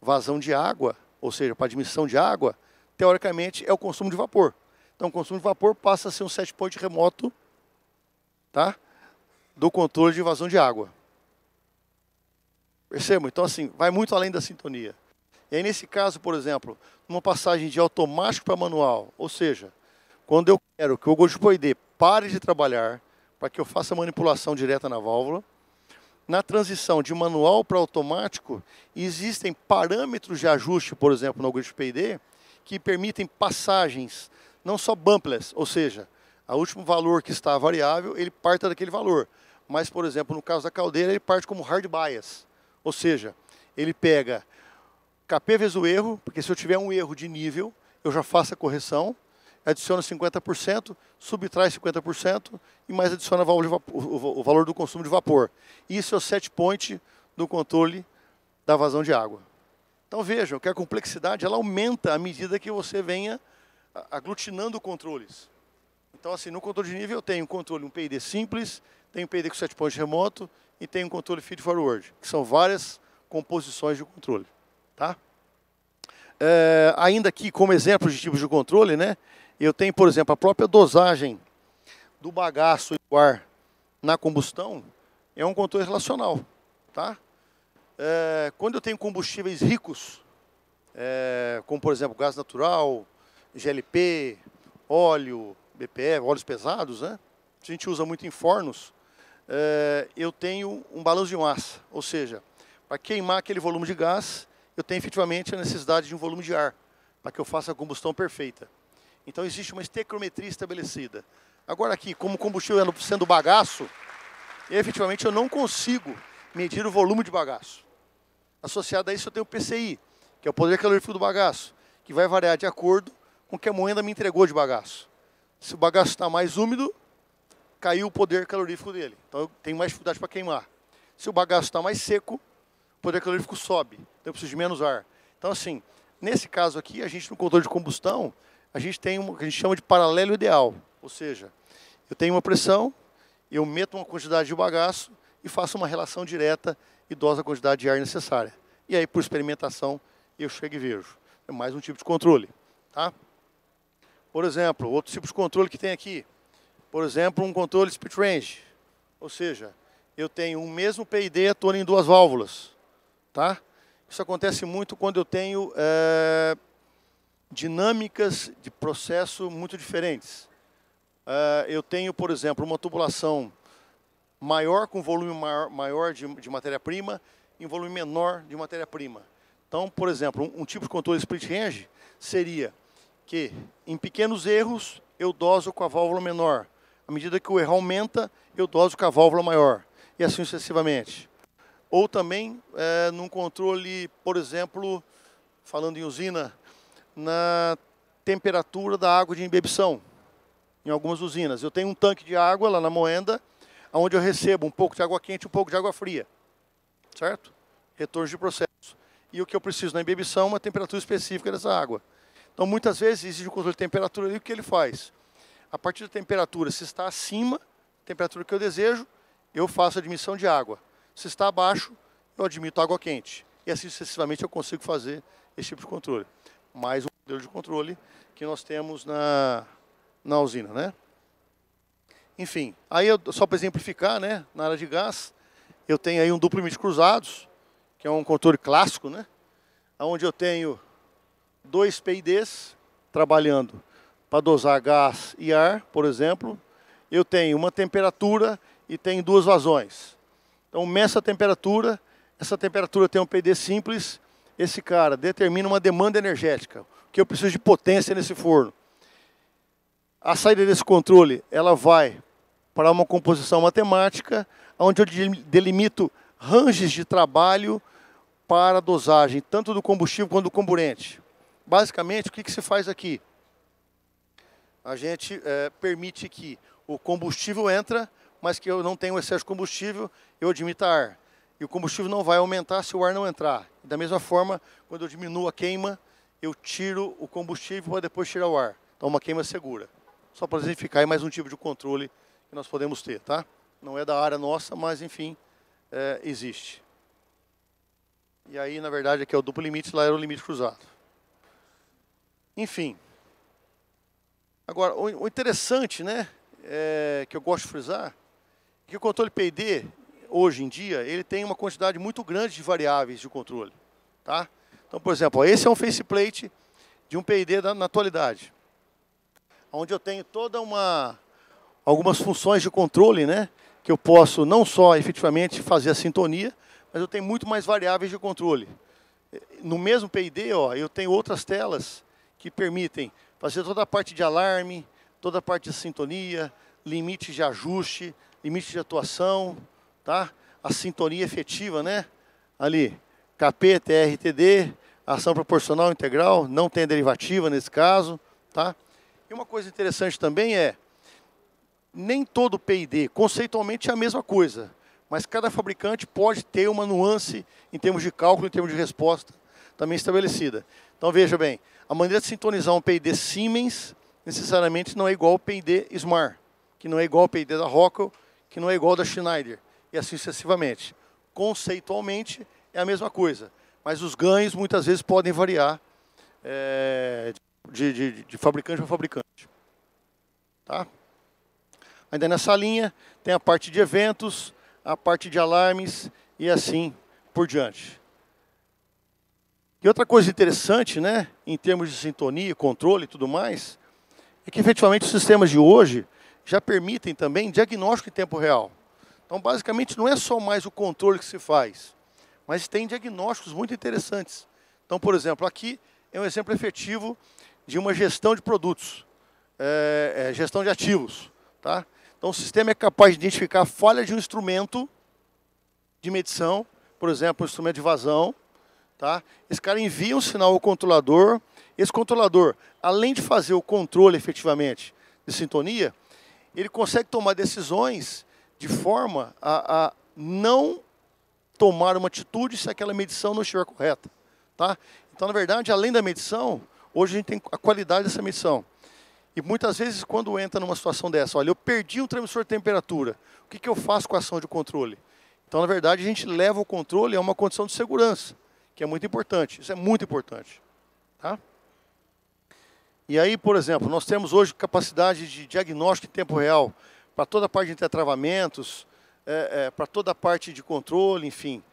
vazão de água, ou seja, para admissão de água, teoricamente é o consumo de vapor. Então, o consumo de vapor passa a ser um set point remoto, tá? Do controle de vazão de água. Percebam? Então, assim, vai muito além da sintonia. E aí, nesse caso, por exemplo, numa passagem de automático para manual, ou seja, quando eu quero que o algoritmo PID pare de trabalhar, para que eu faça manipulação direta na válvula, na transição de manual para automático, existem parâmetros de ajuste, por exemplo, no algoritmo PID, que permitem passagens, não só bumpless, ou seja, o último valor que está variável, ele parte daquele valor. Mas, por exemplo, no caso da caldeira, ele parte como hard bias, ou seja, ele pega KP vezes o erro, porque se eu tiver um erro de nível, eu já faço a correção, adiciona 50%, subtrai 50% e mais adiciona o valor do consumo de vapor. Isso é o set point do controle da vazão de água. Então vejam que a complexidade ela aumenta à medida que você venha aglutinando controles. Então assim, no controle de nível eu tenho um controle, um PID simples, tenho um PID com set point remoto e tenho um controle feed forward, que são várias composições de controle. Tá? Ainda aqui, como exemplo de tipos de controle, né, eu tenho, por exemplo, a própria dosagem do bagaço e do ar na combustão, é um controle relacional. Tá? Quando eu tenho combustíveis ricos, como, por exemplo, gás natural, GLP, óleo, BPE, óleos pesados, né, a gente usa muito em fornos, eu tenho um balanço de massa, ou seja, para queimar aquele volume de gás, eu tenho efetivamente a necessidade de um volume de ar, para que eu faça a combustão perfeita. Então existe uma estequiometria estabelecida. Agora aqui, como combustível sendo bagaço, efetivamente eu não consigo medir o volume de bagaço. Associado a isso eu tenho o PCI, que é o poder calorífico do bagaço, que vai variar de acordo com o que a moenda me entregou de bagaço. Se o bagaço está mais úmido, caiu o poder calorífico dele. Então eu tenho mais dificuldade para queimar. Se o bagaço está mais seco, o poder calorífico sobe. Então eu preciso de menos ar. Então assim, nesse caso aqui, a gente no controle de combustão, a gente tem o que a gente chama de paralelo ideal. Ou seja, eu tenho uma pressão, eu meto uma quantidade de bagaço e faço uma relação direta e doso a quantidade de ar necessária. E aí, por experimentação, eu chego e vejo. É mais um tipo de controle. Tá? Por exemplo, outro tipo de controle que tem aqui. Por exemplo, um controle split range. Ou seja, eu tenho o mesmo PID atuando em duas válvulas. Tá? Isso acontece muito quando eu tenho dinâmicas de processo muito diferentes. Eu tenho, por exemplo, uma tubulação maior com volume maior de matéria-prima e um volume menor de matéria-prima. Então, por exemplo, um tipo de controle split range seria que em pequenos erros eu doso com a válvula menor. À medida que o erro aumenta, eu doso com a válvula maior. E assim sucessivamente. Ou também, num controle, por exemplo, falando em usina, na temperatura da água de embebição. Em algumas usinas. Eu tenho um tanque de água lá na moenda, onde eu recebo um pouco de água quente e um pouco de água fria. Certo? Retorno de processo. E o que eu preciso na embebição é uma temperatura específica dessa água. Então, muitas vezes, existe um controle de temperatura ali, o que ele faz? A partir da temperatura, se está acima da temperatura que eu desejo, eu faço a admissão de água. Se está abaixo, eu admito água quente. E assim sucessivamente eu consigo fazer esse tipo de controle. Mais um modelo de controle que nós temos na usina, né? Enfim, aí só para exemplificar, né, na área de gás, eu tenho aí um duplo limite cruzados, que é um controle clássico, né? Onde eu tenho dois PIDs trabalhando para dosar gás e ar, por exemplo. Eu tenho uma temperatura e tenho duas vazões. Então, meço a temperatura, essa temperatura tem um PID simples, esse cara determina uma demanda energética, que eu preciso de potência nesse forno. A saída desse controle, ela vai para uma composição matemática, onde eu delimito ranges de trabalho para a dosagem, tanto do combustível quanto do comburente. Basicamente, o que se faz aqui? A gente permite que o combustível entra, mas que eu não tenho excesso de combustível, eu admita ar. E o combustível não vai aumentar se o ar não entrar. Da mesma forma, quando eu diminuo a queima, eu tiro o combustível para depois tirar o ar. Então, uma queima segura. Só para exemplificar, é mais um tipo de controle que nós podemos ter, tá? Não é da área nossa, mas, enfim, existe. E aí, na verdade, aqui é o duplo limite, lá era o limite cruzado. Enfim. Agora, o interessante, né, que eu gosto de frisar, é que o controle PID, hoje em dia, ele tem uma quantidade muito grande de variáveis de controle. Tá? Então, por exemplo, esse é um faceplate de um PID na atualidade, onde eu tenho algumas funções de controle, né, que eu posso não só efetivamente fazer a sintonia, mas eu tenho muito mais variáveis de controle. No mesmo PID, ó, eu tenho outras telas que permitem fazer toda a parte de alarme, toda a parte de sintonia, limite de ajuste, limite de atuação, tá? A sintonia efetiva, né? Ali, KP, TRTD, ação proporcional integral, não tem derivativa nesse caso, tá? E uma coisa interessante também nem todo PID, conceitualmente é a mesma coisa, mas cada fabricante pode ter uma nuance em termos de cálculo, em termos de resposta, também estabelecida. Então, veja bem, a maneira de sintonizar um PID Siemens, necessariamente não é igual ao PID Smart, que não é igual ao PID da Rockwell, que não é igual ao da Schneider. e assim sucessivamente. Conceitualmente é a mesma coisa, mas os ganhos muitas vezes podem variar de fabricante para fabricante. Tá? Ainda nessa linha tem a parte de eventos, a parte de alarmes e assim por diante. E outra coisa interessante, né, em termos de sintonia, controle e tudo mais, é que efetivamente os sistemas de hoje já permitem também diagnóstico em tempo real. Então, basicamente, não é só mais o controle que se faz, mas tem diagnósticos muito interessantes. Então, por exemplo, aqui é um exemplo efetivo de uma gestão de produtos, gestão de ativos. Tá? Então, o sistema é capaz de identificar a falha de um instrumento de medição, por exemplo, um instrumento de vazão. Tá? Esse cara envia um sinal ao controlador. Esse controlador, além de fazer o controle efetivamente de sintonia, ele consegue tomar decisões de forma a não tomar uma atitude se aquela medição não estiver correta. Tá? Então, na verdade, além da medição, hoje a gente tem a qualidade dessa medição. E muitas vezes, quando entra numa situação dessa, olha, eu perdi um transmissor de temperatura, o que eu faço com a ação de controle? Então, na verdade, a gente leva o controle a uma condição de segurança, que é muito importante. Isso é muito importante. Tá? E aí, por exemplo, nós temos hoje capacidade de diagnóstico em tempo real para toda a parte de intertravamentos, para toda a parte de controle, enfim.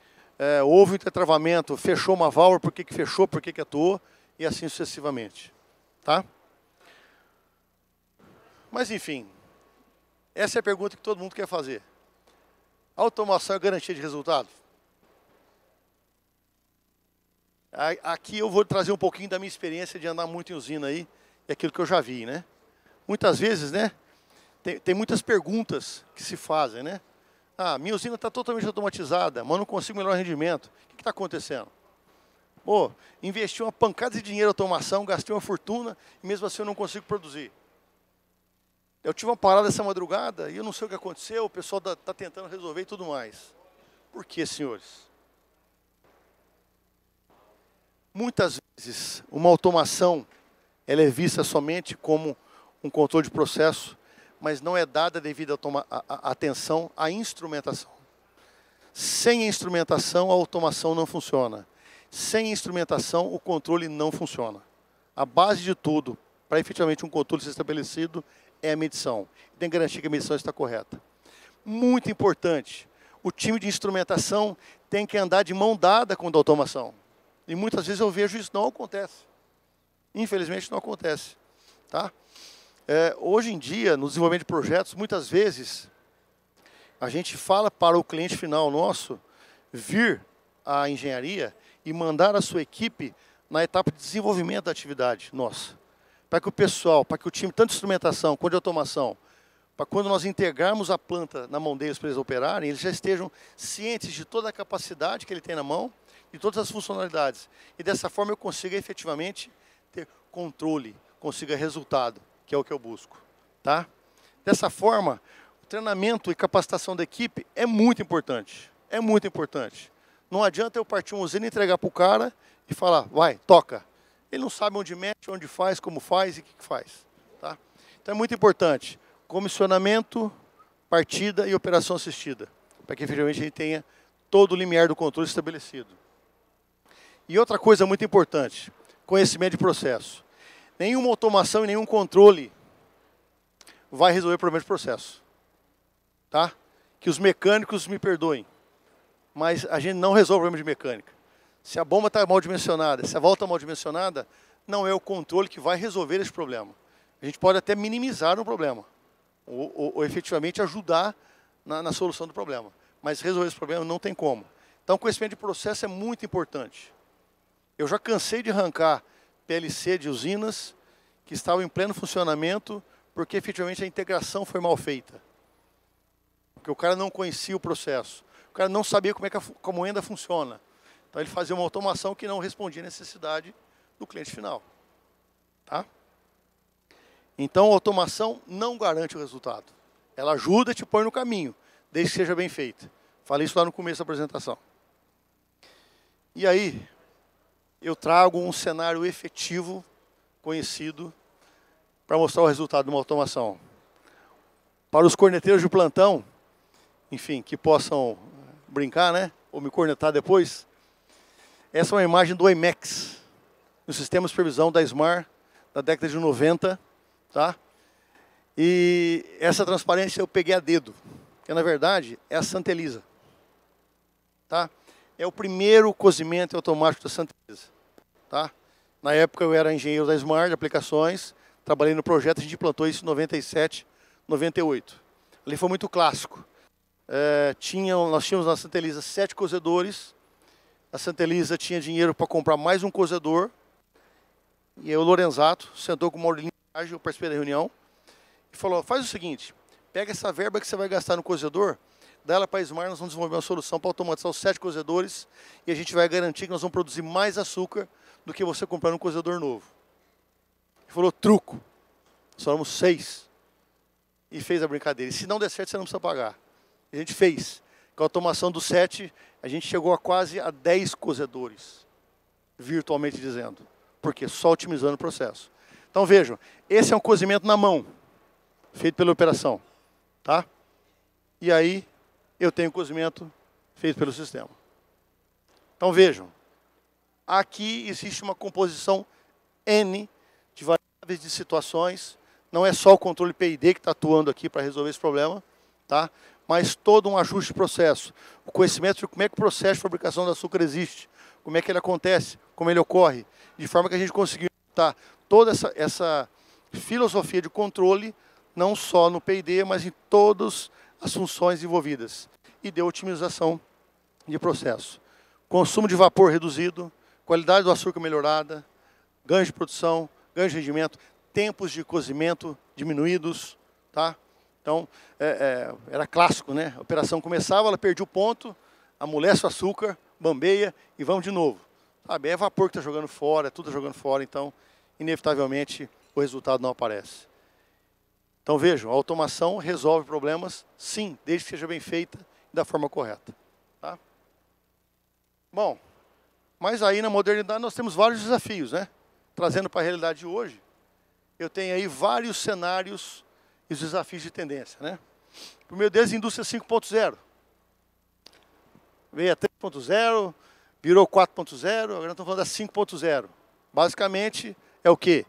Houve um intertravamento, fechou uma válvula, por que fechou, por que atuou, e assim sucessivamente. Tá? Mas, enfim, essa é a pergunta que todo mundo quer fazer. Automação é garantia de resultado? Aqui eu vou trazer um pouquinho da minha experiência de andar muito em usina aí, e aquilo que eu já vi, né? Muitas vezes, né, tem muitas perguntas que se fazem, né? Ah, minha usina está totalmente automatizada, mas não consigo melhor rendimento. O que está acontecendo? Pô, investi uma pancada de dinheiro em automação, gastei uma fortuna, e mesmo assim eu não consigo produzir. Eu tive uma parada essa madrugada e eu não sei o que aconteceu, o pessoal está tentando resolver e tudo mais. Por quê, senhores? Muitas vezes, uma automação ela é vista somente como um controle de processo, mas não é dada a devida atenção à instrumentação. Sem a instrumentação, a automação não funciona. Sem instrumentação, o controle não funciona. A base de tudo, para efetivamente um controle ser estabelecido, é a medição. Tem que garantir que a medição está correta. Muito importante, o time de instrumentação tem que andar de mão dada com a da automação. E muitas vezes eu vejo isso não acontece. Infelizmente não acontece. Tá? Hoje em dia, no desenvolvimento de projetos, muitas vezes a gente fala para o cliente final nosso vir à engenharia e mandar a sua equipe na etapa de desenvolvimento da atividade nossa. Para que o pessoal, para que o time, tanto de instrumentação quanto de automação, para quando nós integrarmos a planta na mão deles para eles operarem, eles já estejam cientes de toda a capacidade que ele tem na mão, de todas as funcionalidades. E dessa forma eu consiga efetivamente ter controle, consiga resultado, que é o que eu busco. Tá? Dessa forma, o treinamento e capacitação da equipe é muito importante. É muito importante. Não adianta eu partir uma usina e entregar para o cara e falar, vai, toca. Ele não sabe onde mete, onde faz, como faz e o que faz. Tá? Então é muito importante. Comissionamento, partida e operação assistida. Para que efetivamente a gente tenha todo o limiar do controle estabelecido. E outra coisa muito importante, conhecimento de processo. Nenhuma automação e nenhum controle vai resolver o problema de processo. Tá? Que os mecânicos me perdoem, mas a gente não resolve o problema de mecânica. Se a bomba está mal dimensionada, se a válvula está mal dimensionada, não é o controle que vai resolver esse problema. A gente pode até minimizar o problema, ou efetivamente ajudar na solução do problema. Mas resolver esse problema não tem como. Então, conhecimento de processo é muito importante. Eu já cansei de arrancar PLC de usinas que estavam em pleno funcionamento porque efetivamente a integração foi mal feita. Porque o cara não conhecia o processo. O cara não sabia como é que a moenda funciona. Então ele fazia uma automação que não respondia à necessidade do cliente final. Tá? Então a automação não garante o resultado. Ela ajuda e te põe no caminho, desde que seja bem feita. Falei isso lá no começo da apresentação. E aí, eu trago um cenário efetivo, conhecido, para mostrar o resultado de uma automação. Para os corneteiros de plantão, enfim, que possam brincar, né? Ou me cornetar depois. Essa é uma imagem do IMEX, no sistema de supervisão da SMAR, da década de 90, tá? E essa transparência eu peguei a dedo, que na verdade é a Santa Elisa, tá? É o primeiro cozimento automático da Santa Elisa, tá? Na época eu era engenheiro da SMAR de aplicações, trabalhei no projeto, a gente implantou isso em 97, 98. Ali foi muito clássico. Nós tínhamos na Santa Elisa 7 cozedores, a Santa Elisa tinha dinheiro para comprar mais um cozedor, e aí o Lorenzato sentou com o Maurílio, eu participei da reunião, e falou, faz o seguinte, pega essa verba que você vai gastar no cozedor, dá ela para a SMAR, nós vamos desenvolver uma solução para automatizar os 7 cozedores, e a gente vai garantir que nós vamos produzir mais açúcar do que você comprando um cozedor novo. Ele falou, truco, só éramos 6, e fez a brincadeira, e se não der certo, você não precisa pagar. A gente fez. Com a automação do 7, a gente chegou a quase a 10 cozedores, virtualmente dizendo. Porque só otimizando o processo. Então vejam, esse é um cozimento na mão, feito pela operação. Tá? E aí, eu tenho cozimento feito pelo sistema. Então vejam, aqui existe uma composição N de variáveis de situações. Não é só o controle PID que está atuando aqui para resolver esse problema, tá? Mas todo um ajuste de processo. O conhecimento de como é que o processo de fabricação do açúcar existe, como é que ele acontece, como ele ocorre, de forma que a gente conseguiu adaptar toda essa filosofia de controle, não só no P&D, mas em todas as funções envolvidas. E deu otimização de processo. Consumo de vapor reduzido, qualidade do açúcar melhorada, ganho de produção, ganho de rendimento, tempos de cozimento diminuídos, tá? Então, era clássico, né? A operação começava, ela perdia o ponto, amolece o açúcar, bambeia e vamos de novo. Sabe, é vapor que está jogando fora, tudo jogando fora, então, inevitavelmente, o resultado não aparece. Então, vejam, a automação resolve problemas, sim, desde que seja bem feita e da forma correta. Tá? Bom, mas aí na modernidade nós temos vários desafios, né? Trazendo para a realidade de hoje, eu tenho aí vários cenários e os desafios de tendência, né? O primeiro deles, indústria 5.0. Veio a 3.0, virou 4.0, agora nós estamos falando da 5.0. Basicamente, é o quê?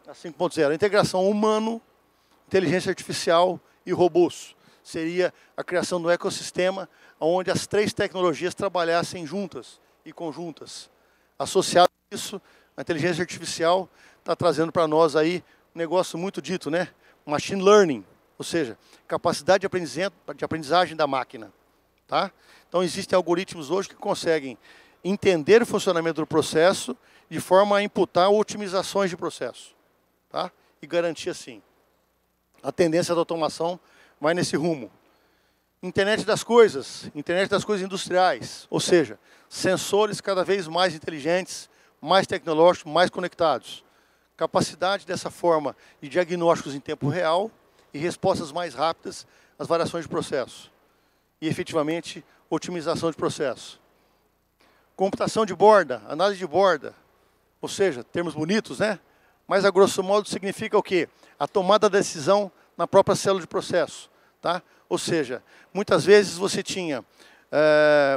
A 5.0, a integração humano, inteligência artificial e robôs. Seria a criação do ecossistema onde as 3 tecnologias trabalhassem juntas e conjuntas. Associado a isso, a inteligência artificial está trazendo para nós aí um negócio muito dito, né? Machine learning, ou seja, capacidade de aprendizagem da máquina. Tá? Então, existem algoritmos hoje que conseguem entender o funcionamento do processo de forma a imputar otimizações de processo. Tá? E garantir, assim, a tendência da automação vai nesse rumo. Internet das coisas industriais, ou seja, sensores cada vez mais inteligentes, mais tecnológicos, mais conectados. Capacidade dessa forma de diagnósticos em tempo real e respostas mais rápidas às variações de processo. E, efetivamente, otimização de processo. Computação de borda, análise de borda, ou seja, termos bonitos, né? Mas, a grosso modo, significa o quê? A tomada da decisão na própria célula de processo. Tá? Ou seja, muitas vezes você tinha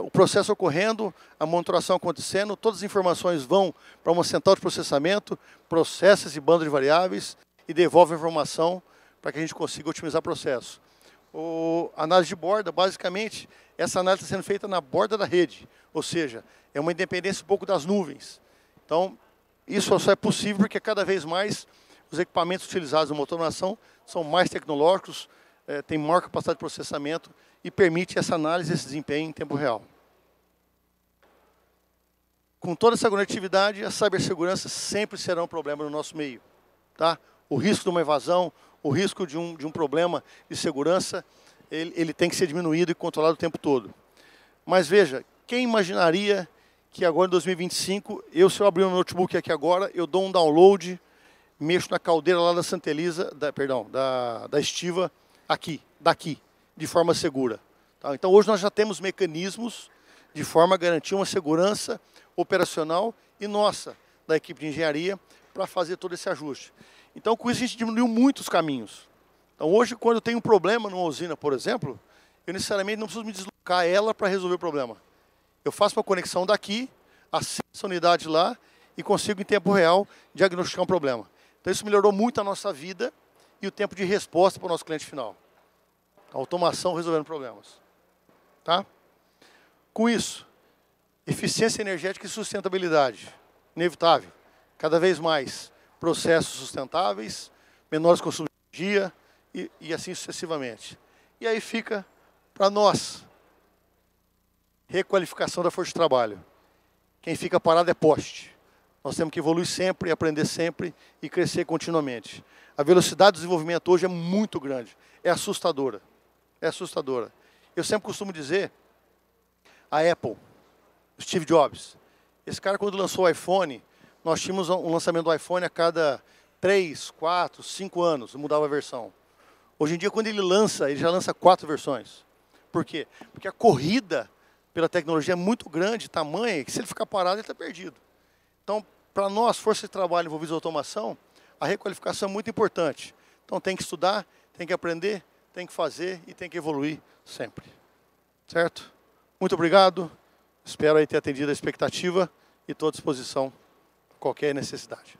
o processo ocorrendo, a monitoração acontecendo, todas as informações vão para uma central de processamento, processa esse bando de variáveis e devolve a informação para que a gente consiga otimizar o processo. A análise de borda, basicamente, essa análise está sendo feita na borda da rede, ou seja, é uma independência um pouco das nuvens. Então, isso só é possível porque cada vez mais os equipamentos utilizados na automação são mais tecnológicos, têm maior capacidade de processamento e permite essa análise, esse desempenho em tempo real. Com toda essa conectividade, a cibersegurança sempre será um problema no nosso meio. Tá? O risco de uma evasão, o risco de um problema de segurança, ele tem que ser diminuído e controlado o tempo todo. Mas veja, quem imaginaria que agora em 2025, se eu abrir um notebook aqui agora, eu dou um download, mexo na caldeira lá da Santa Elisa, da estiva, daqui, de forma segura. Tá? Então hoje nós já temos mecanismos de forma a garantir uma segurança operacional e nossa, da equipe de engenharia, para fazer todo esse ajuste. Então com isso a gente diminuiu muitos caminhos. Então hoje, quando eu tenho um problema numa usina, por exemplo, eu necessariamente não preciso me deslocar ela para resolver o problema. Eu faço uma conexão daqui, acesso a unidade lá e consigo, em tempo real, diagnosticar um problema. Então, isso melhorou muito a nossa vida e o tempo de resposta para o nosso cliente final. A automação resolvendo problemas. Tá? Com isso, eficiência energética e sustentabilidade. Inevitável. Cada vez mais processos sustentáveis, menores consumos de energia e assim sucessivamente. E aí fica para nós requalificação da força de trabalho. Quem fica parado é poste. Nós temos que evoluir sempre, aprender sempre e crescer continuamente. A velocidade do desenvolvimento hoje é muito grande. É assustadora. É assustadora. Eu sempre costumo dizer, a Apple, Steve Jobs, esse cara quando lançou o iPhone, nós tínhamos um lançamento do iPhone a cada 3, 4, 5 anos, mudava a versão. Hoje em dia, quando ele já lança 4 versões. Por quê? Porque a corrida pela tecnologia é muito grande, tamanha, que se ele ficar parado, ele está perdido. Então, para nós, força de trabalho envolvidas em automação, a requalificação é muito importante. Então, tem que estudar, tem que aprender, tem que fazer e tem que evoluir sempre. Certo? Muito obrigado. Espero aí ter atendido a expectativa e estou à disposição qualquer necessidade.